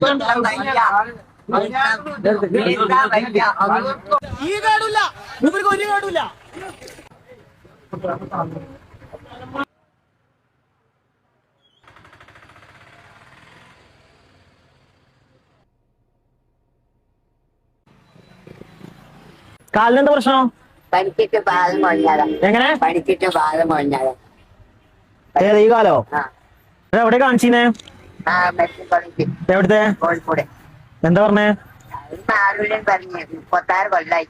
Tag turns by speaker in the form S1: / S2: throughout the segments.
S1: ഈ കേടില്ല, ഇവർക്ക് ഒരു കേടില്ല. കാലിനെന്താ പ്രശ്നം?
S2: പഠിച്ചിട്ട് പാദം മുഴഞ്ഞാലോ.
S1: എങ്ങനെ
S2: പഠിച്ചിട്ട് പാദം മുഴഞ്ഞാലോ?
S1: ഏത് ഈ കാലോ? എവിടെ കാണിച്ചീനെ?
S2: Medical college.
S1: എവിടുത്തെ?
S2: കോഴിക്കോട്.
S1: എന്താ പറഞ്ഞേ?
S2: ആരുടെയും പറഞ്ഞു 36 കൊല്ലായി.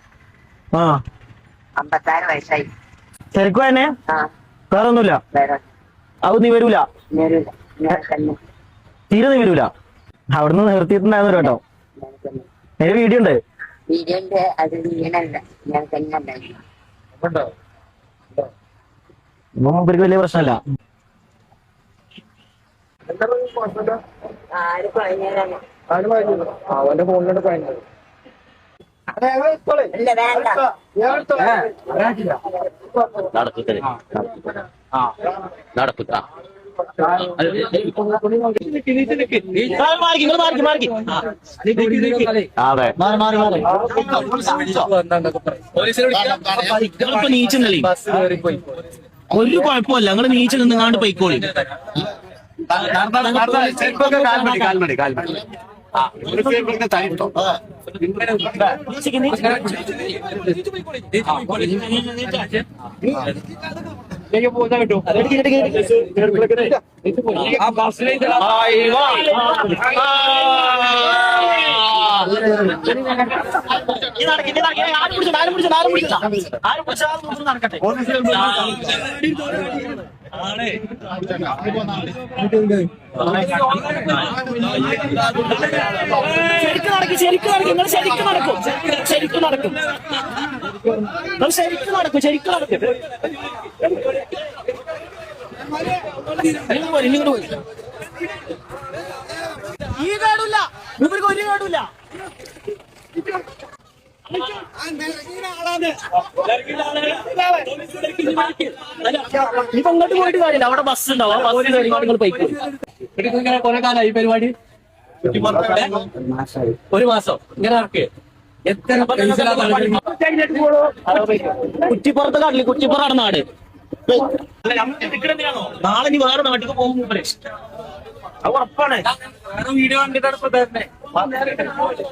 S2: 56 വയസ്സായി.
S1: ശരിക്കും തന്നെ വേറൊന്നുമില്ല.
S2: വേറെ
S1: അത് നീ വരൂല, തീരെ നീ വരൂല. അവിടുന്ന് നിർത്തിയിട്ടുണ്ടായിരുന്നു കേട്ടോ. എന്റെ വീഡിയോ ഉണ്ട്.
S2: വീഡിയോന്റെ അത് വീണല്ല, ഞാൻ തന്നെ ഉണ്ടായിരുന്നു.
S1: മൂപ്പർക്ക് വലിയ പ്രശ്നമല്ല.
S2: ആര് പറഞ്ഞതാണ്?
S1: അവന്റെ ഫോണിലോട്ട് പറഞ്ഞത്
S2: ഇല്ല, വേണ്ട.
S1: ഒരു കുഴപ്പമില്ല, നിങ്ങള് നീച്ചു നിന്നാണ്ട് പോയിക്കോളി. നടക്കട്ടെ. ശരിക്കും നടക്കും, നിങ്ങൾ ശരിക്കും നടക്കും, ശരിക്കും നടക്കും, നിങ്ങൾ ശരിക്കും നടക്കും, ശരിക്കും നടക്കും. ഈ കേടില്ല, ഇവർക്ക് ഒരു കേടില്ല. ഇപ്പൊ അങ്ങോട്ട് പോയിട്ട് കാര്യമില്ല, അവിടെ ബസ് ഉണ്ടാവും. ആ ബസ് നിങ്ങൾ പോയിക്കോ.
S3: കുറെ കാലമായി പരിപാടി? ഒരു മാസം ഇങ്ങനെ ഇറക്കി. എത്ര
S1: കുറ്റിപ്പുറത്ത് കാട്ടില്, കുറ്റിപ്പുറമാണ് നാട്. നാളെ നീ വേറെ നാട്ടിലേക്ക് പോകും. അത് ഉറപ്പാണ്.
S3: വീഡിയോ കണ്ടിട്ട്